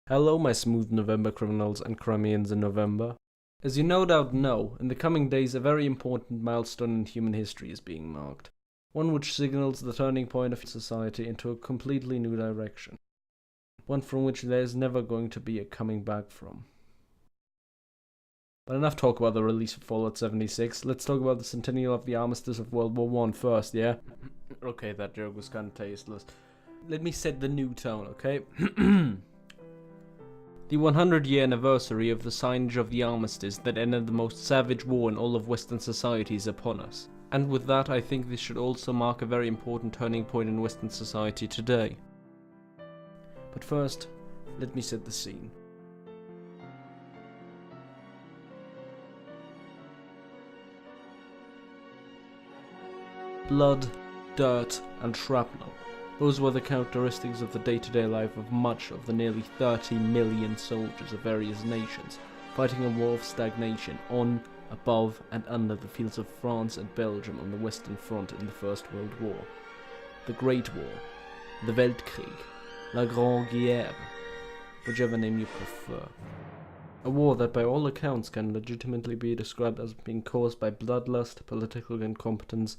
Hello my smooth November criminals and Crimeans in November. As you no doubt know, in the coming days a very important milestone in human history is being marked. One which signals the turning point of society into a completely new direction. One from which there is never going to be a coming back from. But enough talk about the release of Fallout 76, let's talk about the centennial of the Armistice of World War I first, yeah? Okay, that joke was kinda tasteless. Let me set the new tone, okay? The 100-year anniversary of the signage of the Armistice that ended the most savage war in all of Western society is upon us. And with that, I think this should also mark a very important turning point in Western society today. But first, let me set the scene. Blood, dirt, and shrapnel. Those were the characteristics of the day-to-day life of much of the nearly 30 million soldiers of various nations, fighting a war of stagnation on, above, and under the fields of France and Belgium on the Western Front in the First World War. The Great War, the Weltkrieg, La Grande Guerre, whichever name you prefer. A war that by all accounts can legitimately be described as being caused by bloodlust, political incompetence,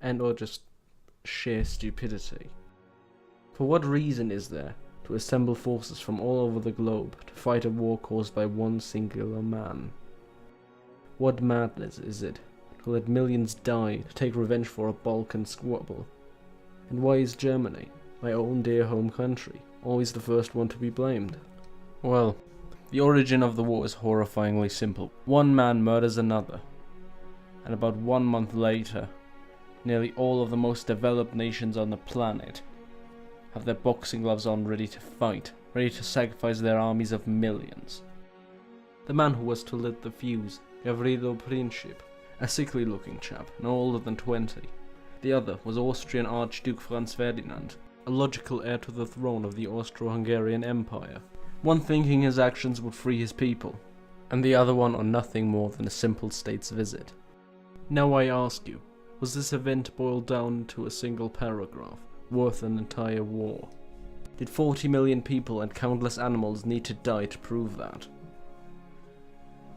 and or just sheer stupidity. For what reason is there to assemble forces from all over the globe to fight a war caused by one singular man? What madness is it to let millions die to take revenge for a Balkan squabble? And why is Germany, my own dear home country, always the first one to be blamed? Well, the origin of the war is horrifyingly simple. One man murders another, and about 1 month later, nearly all of the most developed nations on the planet have their boxing gloves on, ready to fight, ready to sacrifice their armies of millions. The man who was to lit the fuse, Gavrilo Princip, a sickly looking chap, no older than 20. The other was Austrian Archduke Franz Ferdinand, a logical heir to the throne of the Austro-Hungarian Empire. One thinking his actions would free his people, and the other one on nothing more than a simple state's visit. Now I ask you, was this event boiled down to a single paragraph, worth an entire war? Did 40 million people and countless animals need to die to prove that?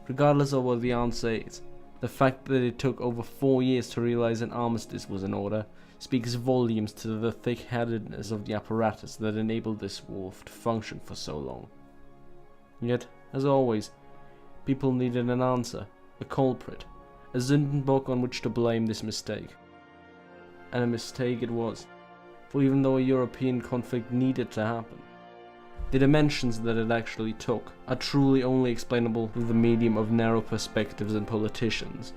Regardless of what the answer is, the fact that it took over 4 years to realize an armistice was in order speaks volumes to the thick-headedness of the apparatus that enabled this war to function for so long. Yet, as always, people needed an answer, a culprit, a Sündenbock on which to blame this mistake. And a mistake it was. For even though a European conflict needed to happen, the dimensions that it actually took are truly only explainable through the medium of narrow perspectives and politicians.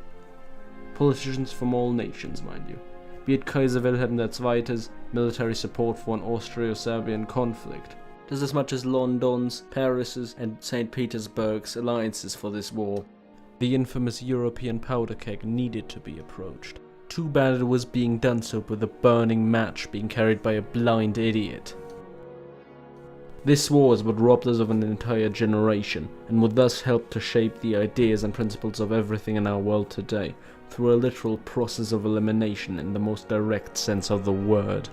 Politicians from all nations, mind you, be it Kaiser Wilhelm II's military support for an Austro-Serbian conflict, just as much as London's, Paris's, and St. Petersburg's alliances for this war. The infamous European powder keg needed to be approached. Too bad it was being done so with a burning match being carried by a blind idiot. This war is what robbed us of an entire generation, and would thus help to shape the ideas and principles of everything in our world today, through a literal process of elimination in the most direct sense of the word.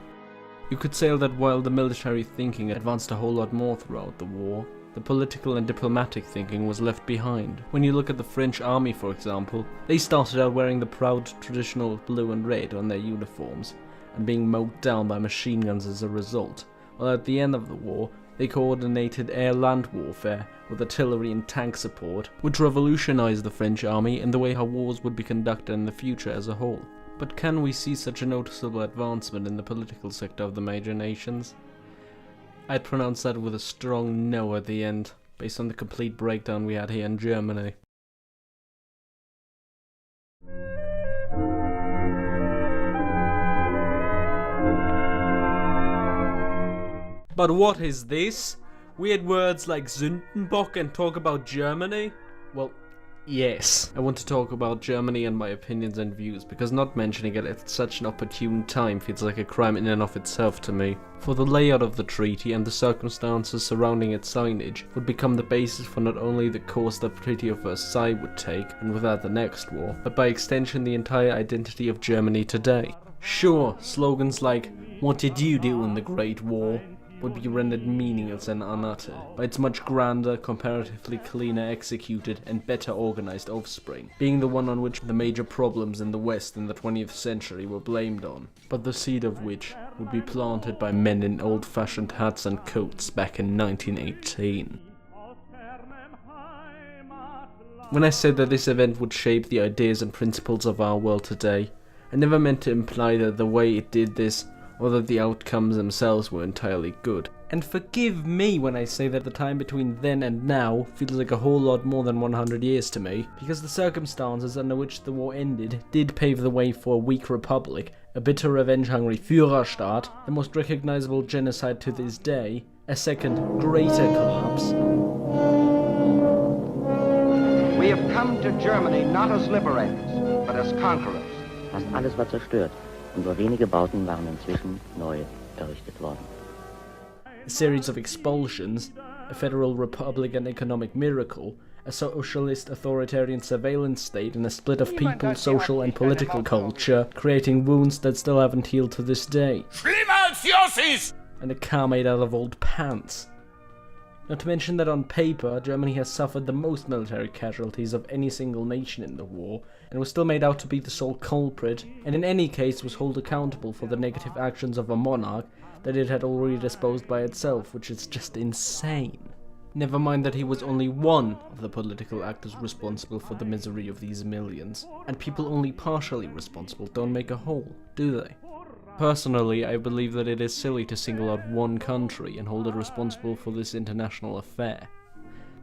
You could say that while the military thinking advanced a whole lot more throughout the war, the political and diplomatic thinking was left behind. When you look at the French army, for example, they started out wearing the proud traditional blue and red on their uniforms, and being mowed down by machine guns as a result, while at the end of the war, they coordinated air-land warfare with artillery and tank support, which revolutionized the French army and the way how wars would be conducted in the future as a whole. But can we see such a noticeable advancement in the political sector of the major nations? I'd pronounce that with a strong no at the end, based on the complete breakdown we had here in Germany. But what is this? Weird words like Sündenbock and talk about Germany? Well, yes, I want to talk about Germany and my opinions and views, because not mentioning it at such an opportune time feels like a crime in and of itself to me. For the layout of the treaty and the circumstances surrounding its signage would become the basis for not only the course the Treaty of Versailles would take, and with that the next war, but by extension the entire identity of Germany today. Sure, slogans like, "What did you do in the Great War?" would be rendered meaningless and unuttered by its much grander, comparatively cleaner executed and better organized offspring, being the one on which the major problems in the West in the 20th century were blamed on, but the seed of which would be planted by men in old-fashioned hats and coats back in 1918. When I said that this event would shape the ideas and principles of our world today, I never meant to imply that the way it did this, or that the outcomes themselves were entirely good. And forgive me when I say that the time between then and now feels like a whole lot more than 100 years to me, because the circumstances under which the war ended did pave the way for a weak republic, a bitter revenge-hungry Führerstaat, the most recognizable genocide to this day, a second, greater collapse. We have come to Germany not as liberators, but as conquerors. Fast alles war zerstört und nur wenige Bauten waren inzwischen neu errichtet worden. A series of expulsions, a federal republican economic miracle, a socialist authoritarian surveillance state, and a split of people, social and political culture, creating wounds that still haven't healed to this day. Schlimmer als Jossis! And a car made out of old pants. Not to mention that on paper, Germany has suffered the most military casualties of any single nation in the war, and was still made out to be the sole culprit, and in any case was held accountable for the negative actions of a monarch that it had already disposed by itself, which is just insane. Never mind that he was only one of the political actors responsible for the misery of these millions, and people only partially responsible don't make a whole, do they? Personally, I believe that it is silly to single out one country and hold it responsible for this international affair.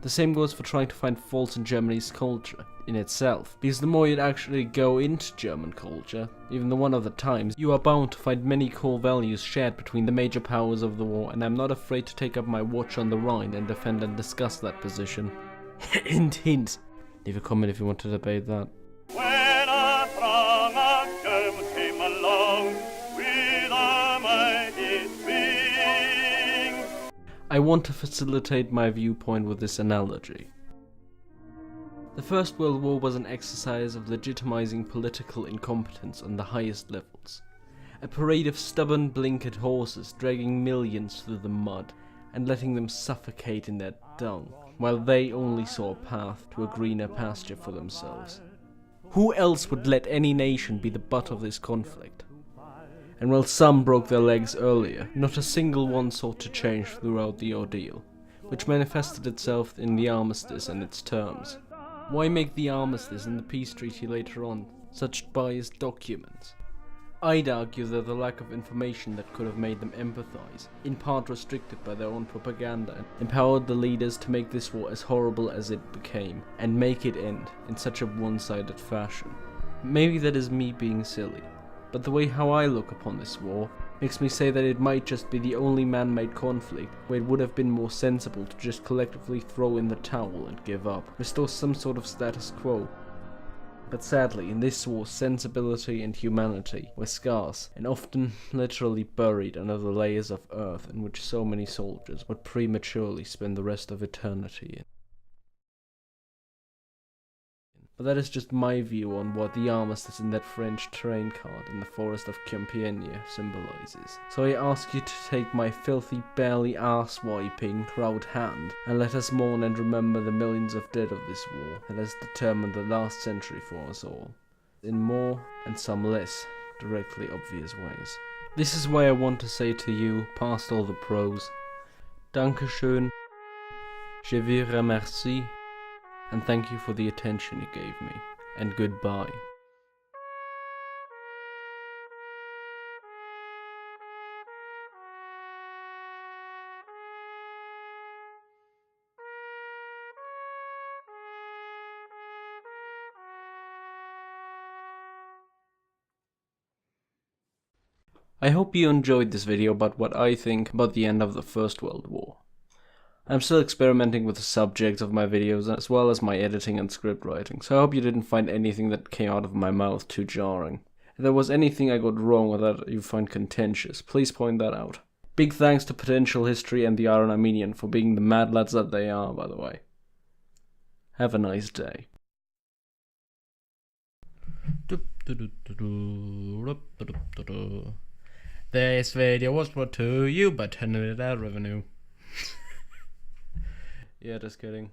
The same goes for trying to find faults in Germany's culture in itself, because the more you actually go into German culture, even the one of the times, you are bound to find many core values shared between the major powers of the war, and I'm not afraid to take up my watch on the Rhine and defend and discuss that position. Hint, hint. Leave a comment if you want to debate that. When a throng of Germans came along with a mighty swing. I want to facilitate my viewpoint with this analogy. The First World War was an exercise of legitimizing political incompetence on the highest levels. A parade of stubborn, blinkered horses dragging millions through the mud and letting them suffocate in their dung, while they only saw a path to a greener pasture for themselves. Who else would let any nation be the butt of this conflict? And while some broke their legs earlier, not a single one sought to change throughout the ordeal, which manifested itself in the Armistice and its terms. Why make the Armistice and the peace treaty later on such biased documents? I'd argue that the lack of information that could have made them empathize, in part restricted by their own propaganda, empowered the leaders to make this war as horrible as it became, and make it end in such a one-sided fashion. Maybe that is me being silly, but the way how I look upon this war makes me say that it might just be the only man-made conflict where it would have been more sensible to just collectively throw in the towel and give up, restore some sort of status quo. But sadly, in this war, sensibility and humanity were scarce, and often literally buried under the layers of earth in which so many soldiers would prematurely spend the rest of eternity in. But that is just my view on what the Armistice in that French train cart in the forest of Compiègne symbolizes. So I ask you to take my filthy, barely ass-wiping, proud hand, and let us mourn and remember the millions of dead of this war that has determined the last century for us all, in more and some less directly obvious ways. This is why I want to say to you, past all the pros, Dankeschön, je vous remercie, and thank you for the attention you gave me, and goodbye. I hope you enjoyed this video about what I think about the end of the First World War. I'm still experimenting with the subjects of my videos as well as my editing and script writing, so I hope you didn't find anything that came out of my mouth too jarring. If there was anything I got wrong or that you find contentious, please point that out. Big thanks to Potential History and the Iron Armenian for being the mad lads that they are, by the way. Have a nice day. This video was brought to you by Canada Revenue. Yeah, just kidding.